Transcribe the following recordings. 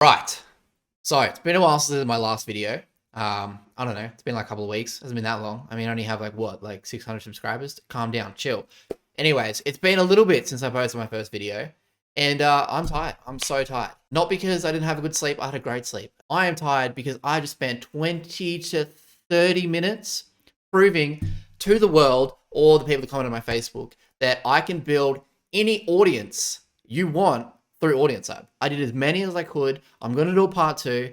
Right. So it's been a while since my last video. I don't know. It's been like a couple of weeks. It hasn't been that long. I mean, I only have like 600 subscribers. Calm down, chill. Anyways, it's been a little bit since I posted my first video, and I'm tired. I'm so tired. Not because I didn't have a good sleep. I had a great sleep. I am tired because I just spent 20 to 30 minutes proving to the world or the people that comment on my Facebook that I can build any audience you want through AudienceLab. I did as many as I could. I'm going to do a part 2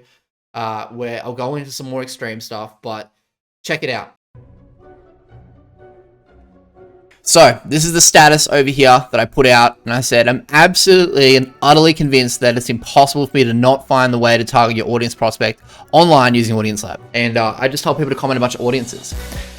where I'll go into some more extreme stuff, but check it out. So this is the status over here that I put out, and I said I'm absolutely and utterly convinced that it's impossible for me to not find the way to target your audience prospect online using AudienceLab. And I just tell people to comment a bunch of audiences.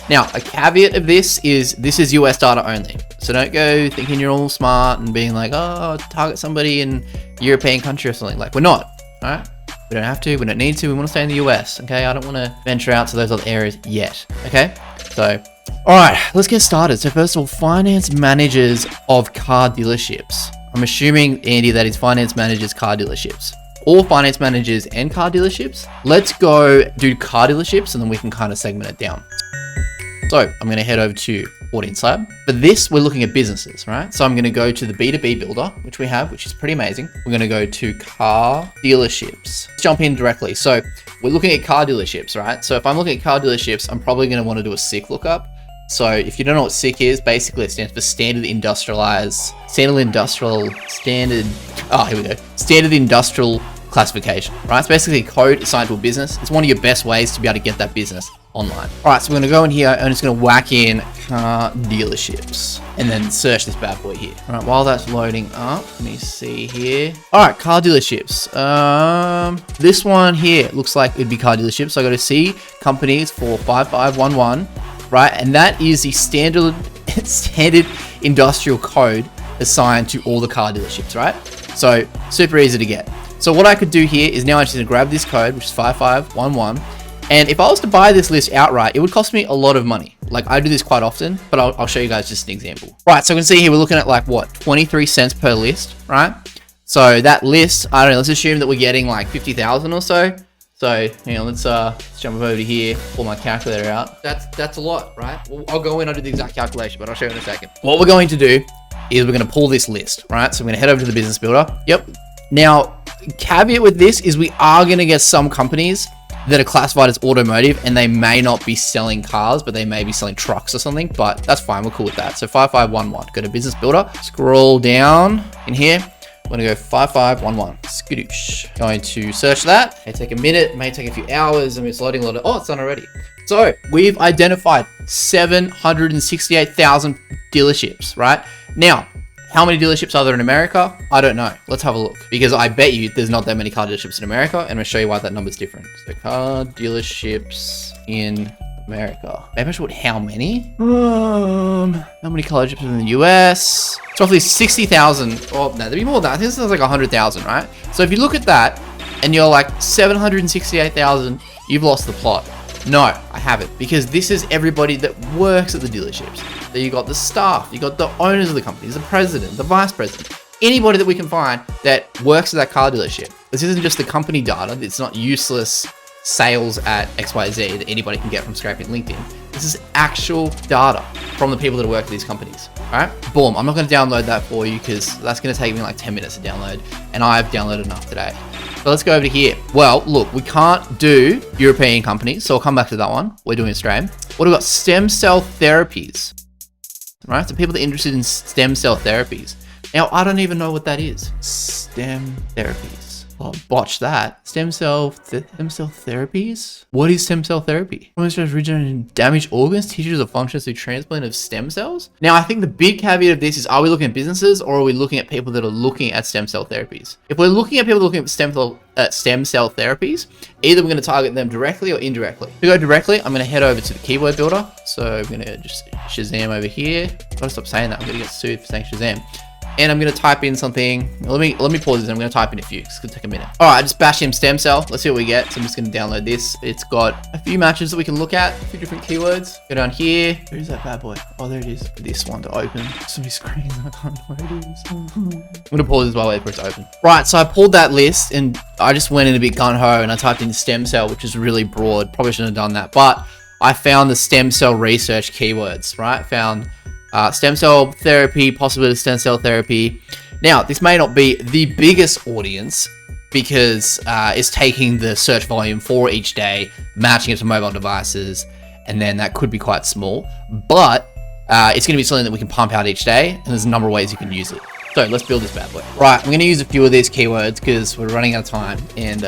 Now, a caveat of this is US data only. So don't go thinking you're all smart and being like, oh, target somebody in a European country or something. Like, we're not, all right? We don't have to, we don't need to, we want to stay in the US, okay? I don't want to venture out to those other areas yet, okay? So, all right, let's get started. So first of all, finance managers of car dealerships. I'm assuming, Andy, that is finance managers car dealerships. Or finance managers and car dealerships. Let's go do car dealerships and then we can kind of segment it down. So I'm going to head over to AudienceLab. For this, we're looking at businesses, right? So I'm going to go to the B2B builder, which we have, which is pretty amazing. We're going to go to car dealerships. Let's jump in directly. So we're looking at car dealerships, right? So if I'm looking at car dealerships, I'm probably going to want to do a SIC lookup. So if you don't know what SIC is, basically it stands for standard industrial classification, right? It's basically a code assigned to a business. It's one of your best ways to be able to get that business online. All right, so we're gonna go in here and it's gonna whack in car dealerships and then search this bad boy here. All right, while that's loading up, let me see here. All right, car dealerships. This one here looks like it'd be car dealerships. So I go to see companies for 5511, right? And that is the standard industrial code assigned to all the car dealerships, right? So super easy to get. So what I could do here is now I'm just gonna grab this code, which is 5511. And if I was to buy this list outright, it would cost me a lot of money. Like I do this quite often, but I'll show you guys just an example. Right, so we can see here, we're looking at like what, 23 cents per list, right? So that list, I don't know, let's assume that we're getting like 50,000 or so. So, hang on, let's jump over to here, pull my calculator out. That's a lot, right? Well, I'll go in, I'll do the exact calculation, but I'll show you in a second. What we're going to do is we're gonna pull this list, right? So we're gonna head over to the business builder. Yep. Now, caveat with this is we are gonna get some companies that are classified as automotive and they may not be selling cars, but they may be selling trucks or something, but that's fine, we're cool with that. So 5511, go to business builder, scroll down in here. We're gonna go 5511, skadoosh. Going to search that. May take a minute, may take a few hours. I mean, it's loading a lot of, oh, it's done already. So we've identified 768,000 dealerships, right? Now, how many dealerships are there in America? I don't know. Let's have a look. Because I bet you there's not that many car dealerships in America, and I'm gonna show you why that number's different. So car dealerships in America. Maybe I should put how many? How many car dealerships in the US? It's roughly 60,000. Oh, no, there'd be more than that. I think this is like 100,000, right? So if you look at that, and you're like 768,000, you've lost the plot. No, I haven't, because this is everybody that works at the dealerships. Then you got the staff, you got the owners of the companies, the president, the vice president, anybody that we can find that works at that car dealership. This isn't just the company data. It's not useless sales at XYZ that anybody can get from scraping LinkedIn. This is actual data from the people that work at these companies. All right, boom. I'm not going to download that for you because that's going to take me like 10 minutes to download, and I've downloaded enough today. So let's go over to here. Well, look, we can't do European companies, so I'll come back to that one. We're doing Australian. What have we got? Stem cell therapies, right? So people that are interested in stem cell therapies. Now, I don't even know what that is. Stem therapies. Oh, botch that. Stem cell therapies? What is stem cell therapy? Regenerating damaged organs, tissues, or functions through transplant of stem cells? Now, I think the big caveat of this is, are we looking at businesses or are we looking at people that are looking at stem cell therapies? If we're looking at people looking at stem cell therapies, either we're going to target them directly or indirectly. To go directly, I'm going to head over to the keyword builder. So I'm going to just Shazam over here. I've got to stop saying that. I'm going to get sued for saying Shazam. and I'm gonna type in something. Let me pause this. I'm gonna type in a few. It's gonna take a minute. All right, I just bashed in stem cell. Let's see what we get. So I'm just gonna download this. It's got a few matches that we can look at, a few different keywords. Go down here. Where's that bad boy? Oh, there it is. This one to open. So many screens. I can't know what it is. I'm gonna pause this while I wait for it to open. Right, so I pulled that list and I just went in a bit gun-ho and I typed in stem cell, which is really broad. Probably shouldn't have done that, but I found the stem cell research keywords, right? Found stem cell therapy, possibility of stem cell therapy. Now, this may not be the biggest audience because it's taking the search volume for each day, matching it to mobile devices, and then that could be quite small, but it's going to be something that we can pump out each day, and there's a number of ways you can use it. So let's build this bad boy. Right, I'm going to use a few of these keywords because we're running out of time. And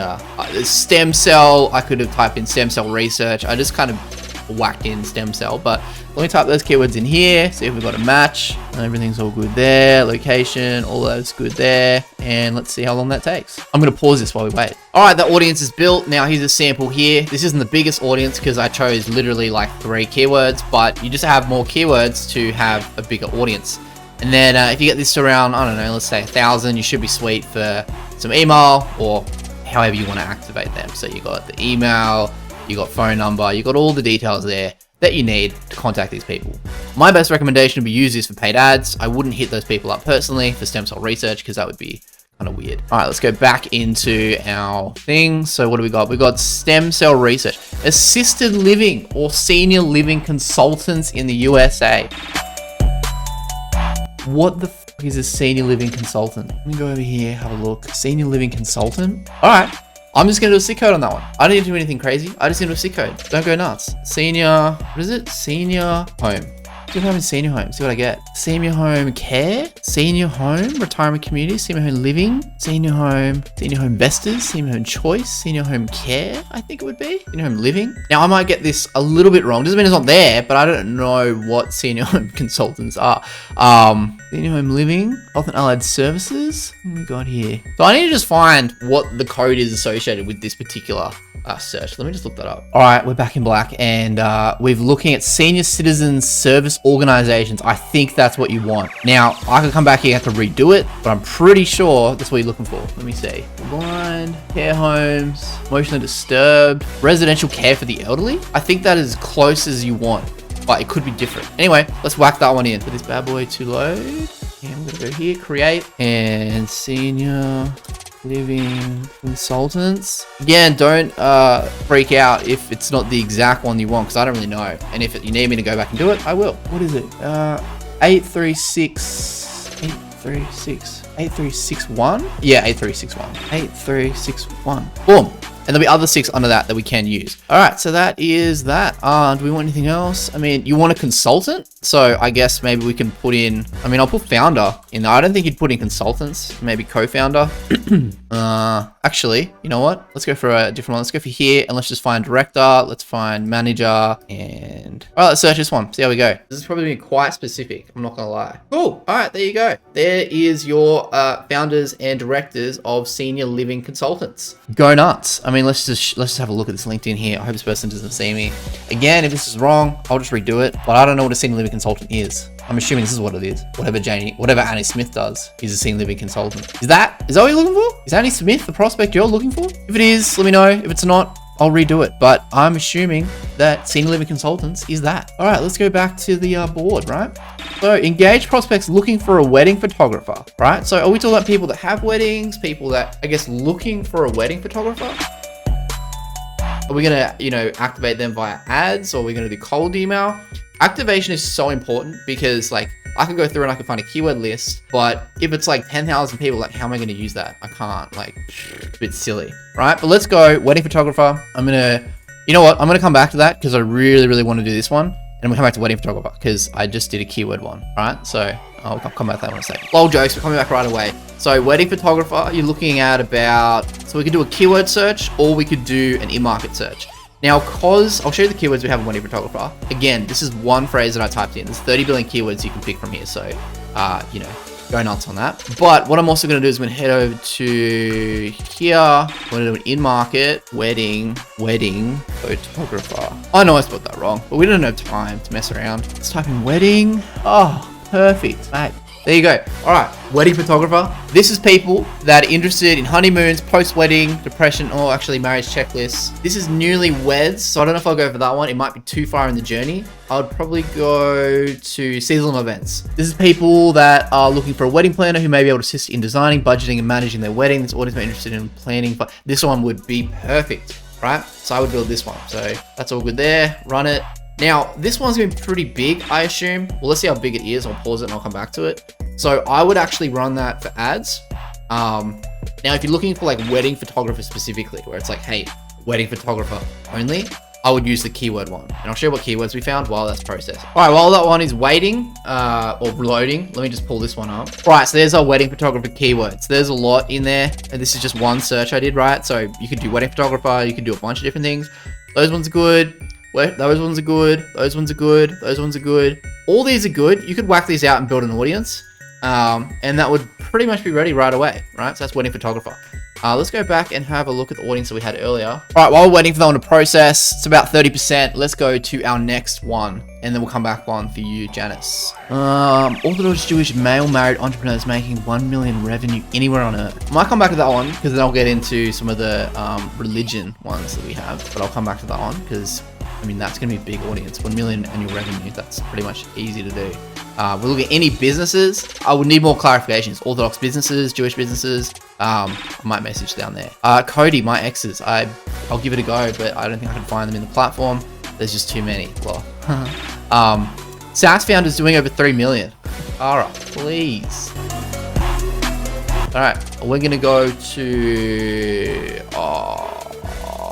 stem cell, I could have typed in stem cell research. I just kind of whacked in stem cell, but let me type those keywords in here, see if we've got a match. Everything's all good there. Location, all that's good there. And let's see how long that takes. I'm going to pause this while we wait. All right, the audience is built. Now here's a sample here. This isn't the biggest audience because I chose literally like 3 keywords, but you just have more keywords to have a bigger audience. And then if you get this to around, I don't know, let's say 1,000, you should be sweet for some email or however you want to activate them. So you got the email, you got phone number, you got all the details there that you need to contact these people. My best recommendation would be use this for paid ads. I wouldn't hit those people up personally for stem cell research because that would be kind of weird. All right, let's go back into our thing. So what do we got? We got stem cell research, assisted living or senior living consultants in the USA. What the fuck is a senior living consultant? Let me go over here, have a look. Senior living consultant. All right. I'm just going to do a SIC code on that one. I don't need to do anything crazy. I just need to do a SIC code. Don't go nuts. Senior, what is it? Senior home. See what happens in senior home. See what I get. Senior home care, senior home, retirement community, senior home living, senior home investors, senior home choice, senior home care, I think it would be. Senior home living. Now I might get this a little bit wrong. Doesn't mean it's not there, but I don't know what senior home consultants are. Senior home living, health and allied services. What we got here? So I need to just find what the code is associated with this particular search. Let me just look that up. All right, we're back in black and we're looking at senior citizens service organizations. I think that's what you want. Now, I could come back here and have to redo it, but I'm pretty sure that's what you're looking for. Let me see. Blind, care homes, emotionally disturbed, residential care for the elderly. I think that is as close as you want, but it could be different. Anyway, let's whack that one in. Put this bad boy to load. And I'm gonna go here, create, and senior living consultants. Again, don't freak out if it's not the exact one you want, because I don't really know. And if you need me to go back and do it, I will. What is it? 8361? Yeah, 8361. 8361. Boom. And there'll be other 6 under that we can use. All right, so that is that. Do we want anything else? I mean, you want a consultant? So I guess maybe we can put in, I mean, I'll put founder in there. I don't think you'd put in consultants, maybe co-founder. Actually, you know what? Let's go for a different one. Let's go for here and let's just find director. Let's find manager and, all right, let's search this one. See how we go. This is probably being quite specific. I'm not gonna lie. Cool. All right, there you go. There is your founders and directors of senior living consultants. Go nuts. I mean, let's just have a look at this LinkedIn here. I hope this person doesn't see me. Again, if this is wrong, I'll just redo it. But I don't know what a senior living consultant is. I'm assuming this is what it is. Whatever Annie Smith does is a senior living consultant. Is that what you're looking for? Is Annie Smith the prospect you're looking for? If it is, let me know. If it's not, I'll redo it. But I'm assuming that senior living consultants is that. All right, let's go back to the board, right? So engage prospects looking for a wedding photographer, right? So are we talking about people that have weddings, people that, I guess, looking for a wedding photographer? Are we gonna, activate them via ads, or are we gonna do cold email? Activation is so important because, like, I can go through and I can find a keyword list, but if it's like 10,000 people, like, how am I gonna use that? I can't, like, it's a bit silly, right? But let's go wedding photographer. I'm gonna come back to that because I really, really want to do this one. And we'll come back to wedding photographer because I just did a keyword one, right? So I'll come back to that in a second. Lol jokes, we're coming back right away. So wedding photographer, you're looking at about, so we could do a keyword search or we could do an in-market search. Now, cause I'll show you the keywords we have in wedding photographer. Again, this is one phrase that I typed in. There's 30 billion keywords you can pick from here. So, go nuts on that. But what I'm also going to do is I'm going to head over to here. I'm going to do an in-market wedding photographer. I know I spelled that wrong, but we don't have time to mess around. Let's type in wedding. Oh, perfect. Mate, There you go. All right, wedding photographer. This is people that are interested in honeymoons, post-wedding, depression, or actually marriage checklists. This is newlyweds, so I don't know if I'll go for that one. It might be too far in the journey. I would probably go to seasonal events. This is people that are looking for a wedding planner who may be able to assist in designing, budgeting, and managing their wedding. This audience may be interested in planning, but this one would be perfect, right? So I would build this one. So that's all good there. Run it. Now, this one's gonna be pretty big, I assume. Well, let's see how big it is. I'll pause it and I'll come back to it. So I would actually run that for ads. Now, if you're looking for like wedding photographer specifically, where it's like, hey, wedding photographer only, I would use the keyword one. And I'll show you what keywords we found while that's processed. All right, while that one is waiting or loading, let me just pull this one up. All right, so there's our wedding photographer keywords. There's a lot in there. And this is just one search I did, right? So you could do wedding photographer, you could do a bunch of different things. Those ones are good. Those ones are good. Those ones are good. Those ones are good. All these are good. You could whack these out and build an audience. And that would pretty much be ready right away, right? So that's wedding photographer. Let's go back and have a look at the audience that we had earlier. All right, while we're waiting for that one to process, it's about 30%. Let's go to our next one, and then we'll come back one for you, Janice. Orthodox Jewish male married entrepreneurs making 1 million revenue anywhere on earth. I might come back to that one because then I'll get into some of the religion ones that we have, but I'll come back to that one because I mean, that's going to be a big audience. 1 million annual revenue. That's pretty much easy to do. We'll look at any businesses. I would need more clarifications. Orthodox businesses, Jewish businesses. I might message down there. Cody, my exes. I'll give it a go, but I don't think I can find them in the platform. There's just too many. Well, SaaS founders doing over 3 million. All right, please. All right, we're going to go to...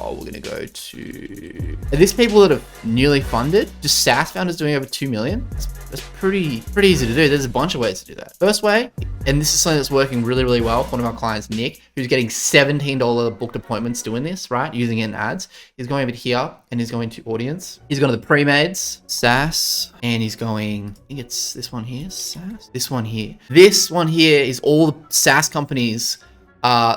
we're gonna go to... Are these people that are newly funded? Just SaaS founders doing over 2 million? That's pretty easy to do. There's a bunch of ways to do that. First way, and this is something that's working really, really well for one of our clients, Nick, who's getting $17 booked appointments doing this, right? Using it in ads. He's going over here and he's going to audience. He's going to the pre-mades, SaaS, and he's going, I think it's this one here, SaaS. This one here. This one here is all the SaaS companies.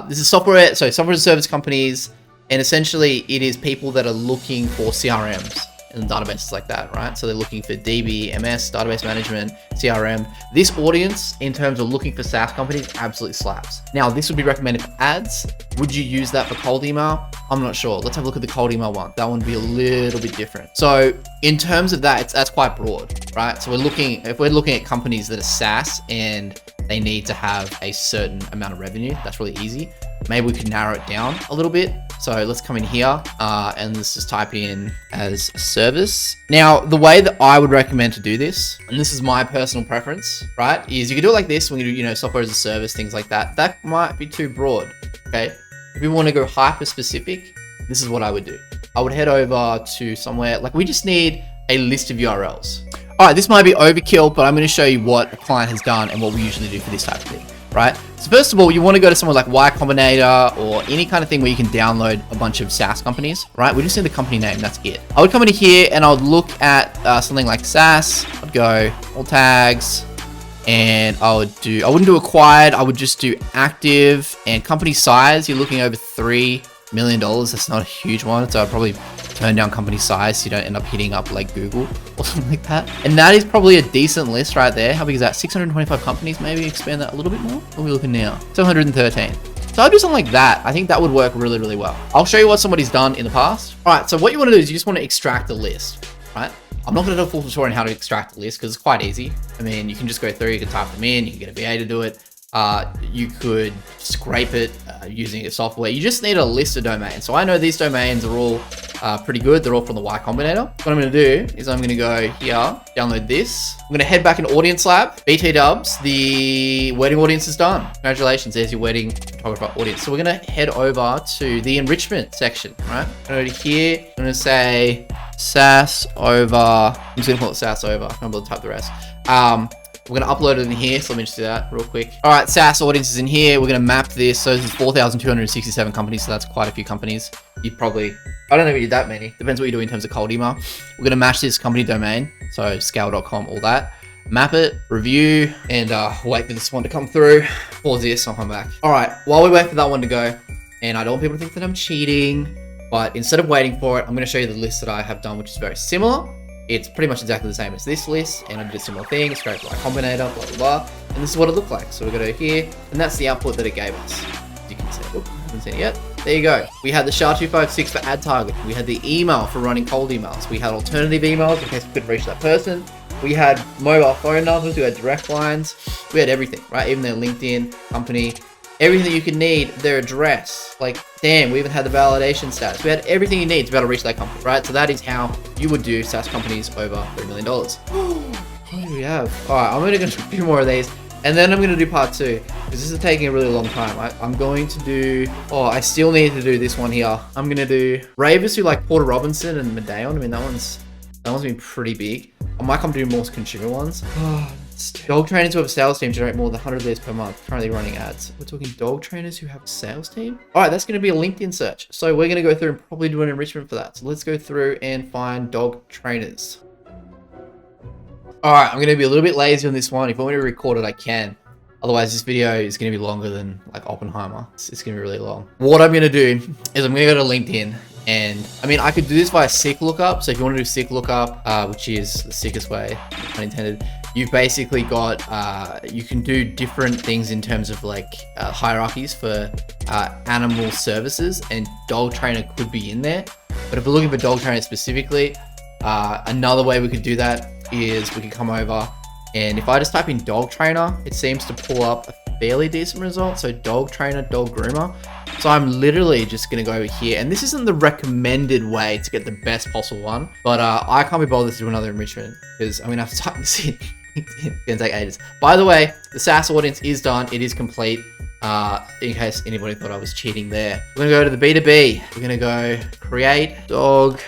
This is software, so software as a service companies. And essentially, it is people that are looking for CRMs and databases like that, right? So they're looking for DB, MS, database management, CRM. This audience, in terms of looking for SaaS companies, absolutely slaps. Now, this would be recommended for ads. Would you use that for cold email? I'm not sure. Let's have a look at the cold email one. That one would be a little bit different. So in terms of that, that's quite broad, right? So if we're looking at companies that are SaaS and they need to have a certain amount of revenue, that's really easy. Maybe we could narrow it down a little bit. So let's come in here and let's just type in as a service. Now, the way that I would recommend to do this, and this is my personal preference, right, is you can do it like this when you do, software as a service, things like that. That might be too broad, okay? If we want to go hyper specific, this is what I would do. I would head over to somewhere, like we just need a list of URLs. All right, this might be overkill, but I'm going to show you what a client has done and what we usually do for this type of thing, right? So first of all, you want to go to somewhere like Y Combinator or any kind of thing where you can download a bunch of SaaS companies, right? We just need the company name, that's it. I would come into here and I would look at something like SaaS. I'd go all tags and I wouldn't do acquired. I would just do active and company size. You're looking over $3 million. That's not a huge one. So I'd probably turn down company size so you don't end up hitting up like Google or something like that. And that is probably a decent list right there. How big is that? 625 companies. Maybe expand that a little bit more. What are we looking now? 713. So I'll do something like that. I think that would work really, really well. I'll show you what somebody's done in the past. All right, so what you want to do is you just want to extract a list, right? I'm not going to do a full tutorial on how to extract a list because it's quite easy. I mean, you can just go through, you can type them in, you can get a VA to do it. You could scrape it using a software. You just need a list of domains. So I know these domains are all pretty good. They're all from the Y Combinator. What I'm going to do is I'm going to go here, download this. I'm going to head back into AudienceLab. BT dubs, the wedding audience is done. Congratulations, there's your wedding photographer audience. So we're going to head over to the enrichment section, right? Over here, I'm going to say SaaS over. I'm just going to call it SaaS over. I'm going to type the rest. We're going to upload it in here, so let me just do that real quick. All right, SaaS audience is in here. We're going to map this. So this is 4,267 companies, so that's quite a few companies. I don't know if you did that many. Depends what you do in terms of cold email. We're going to match this company domain, so scale.com, all that. Map it, review, and wait for this one to come through. Pause this, I'll come back. All right, while we wait for that one to go, and I don't want people to think that I'm cheating, but instead of waiting for it, I'm going to show you the list that I have done, which is very similar. It's pretty much exactly the same as this list, and I did a similar thing, scrape Y Combinator, blah, blah, blah. And this is what it looked like. So we're going to go here, and that's the output that it gave us. As you can see. Oop, haven't seen it yet. There you go. We had the SHA-256 for ad targeting. We had the email for running cold emails. We had alternative emails in case we couldn't reach that person. We had mobile phone numbers. We had direct lines. We had everything, right? Even their LinkedIn, company, everything that you could need, their address. Like, damn, we even had the validation stats. We had everything you need to be able to reach that company, right? So that is how you would do SaaS companies over $3 million. What do we have? All right, I'm going to go through a few more of these, and then I'm going to do part 2, because this is taking a really long time. I'm going to do, I still need to do this one here. I'm going to do ravers who like Porter Robinson and Medeon. I mean, that one's been pretty big. I might come do more consumer ones. Dog trainers who have a sales team generate more than 100 leads per month, currently running ads. We're talking dog trainers who have a sales team? All right, that's going to be a LinkedIn search. So we're going to go through and probably do an enrichment for that. So let's go through and find dog trainers. All right, I'm going to be a little bit lazy on this one. If I want to record it, I can. Otherwise, this video is going to be longer than like Oppenheimer. It's going to be really long. What I'm going to do is I'm going to go to LinkedIn. And I mean, I could do this via SICK lookup. So if you want to do SICK lookup, which is the sickest way, unintended, you've basically got, you can do different things in terms of like hierarchies for animal services, and dog trainer could be in there. But if we're looking for dog trainer specifically, another way we could do that is we could come over, and if I just type in dog trainer, it seems to pull up a fairly decent result. So dog trainer, dog groomer. So I'm literally just going to go over here, and this isn't the recommended way to get the best possible one, but I can't be bothered to do another enrichment because I'm going to have to type this in. It's going to take ages. By the way, the SaaS audience is done. It is complete. In case anybody thought I was cheating there. We're going to go to the B2B. We're going to go create dog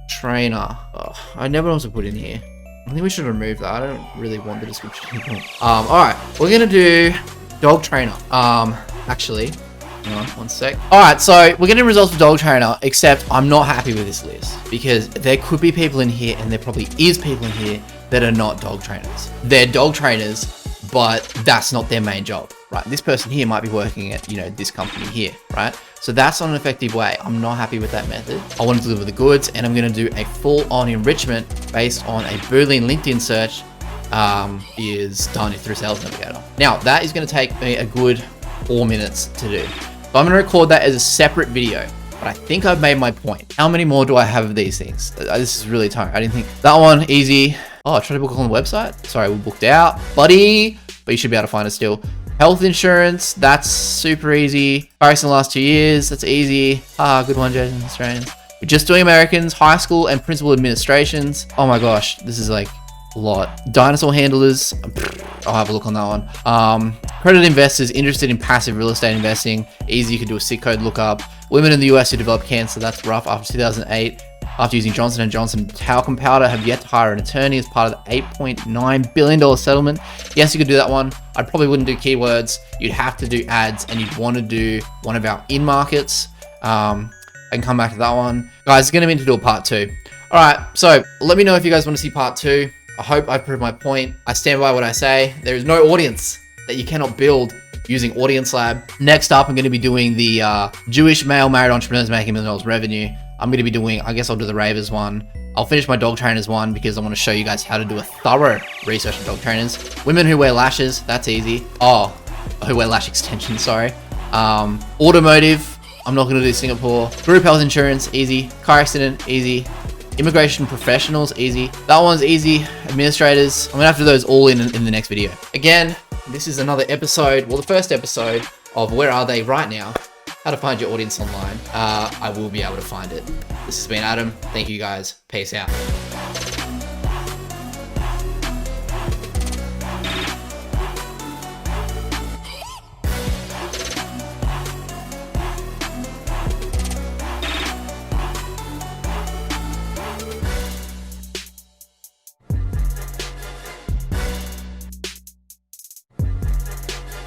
trainer. Oh, I never know what to put in here. I think we should remove that. I don't really want the description anymore. All right, we're going to do dog trainer. Actually, hang on one sec. All right, so we're getting results for dog trainer, except I'm not happy with this list because there could be people in here, and there probably is people in here that are not dog trainers. They're dog trainers, but that's not their main job, right? This person here might be working at, this company here, right? So that's not an effective way. I'm not happy with that method. I want to deliver the goods, and I'm going to do a full-on enrichment based on a Boolean LinkedIn search is done through Sales Navigator. Now, that is going to take me a good 4 minutes to do. So I'm going to record that as a separate video, but I think I've made my point. How many more do I have of these things? This is really tiring. I didn't think that one easy. Oh, try to book on the website. Sorry, we booked out, buddy, but you should be able to find it still. Health insurance, that's super easy. Price in the last 2 years, that's easy. Good one, Jason, Australians. We're just doing Americans, high school and principal administrations. Oh my gosh, this is like a lot. Dinosaur handlers, I'll have a look on that one. Credit investors interested in passive real estate investing. Easy, you can do a SICK code lookup. Women in the US who develop cancer, that's rough after 2008. After using Johnson & Johnson talcum powder, have yet to hire an attorney as part of the $8.9 billion settlement. Yes, you could do that one. I probably wouldn't do keywords. You'd have to do ads, and you'd want to do one of our in-markets. I can come back to that one. Guys, it's going to mean to do a part 2. All right, so let me know if you guys want to see part 2. I hope I proved my point. I stand by what I say. There is no audience that you cannot build using AudienceLab. Next up, I'm going to be doing the Jewish male married entrepreneurs making $1 million revenue. I'm going to be doing, I guess I'll do the ravers one. I'll finish my dog trainers one because I want to show you guys how to do a thorough research on dog trainers. Women who wear lashes, that's easy. Oh, who wear lash extensions, sorry. Automotive, I'm not going to do Singapore. Group health insurance, easy. Car accident, easy. Immigration professionals, easy. That one's easy. Administrators, I'm going to have to do those all in the next video. Again, this is another episode, well, the first episode of Where Are They Right Now? How to find your audience online. I will be able to find it. This has been Adam. Thank you guys. Peace out.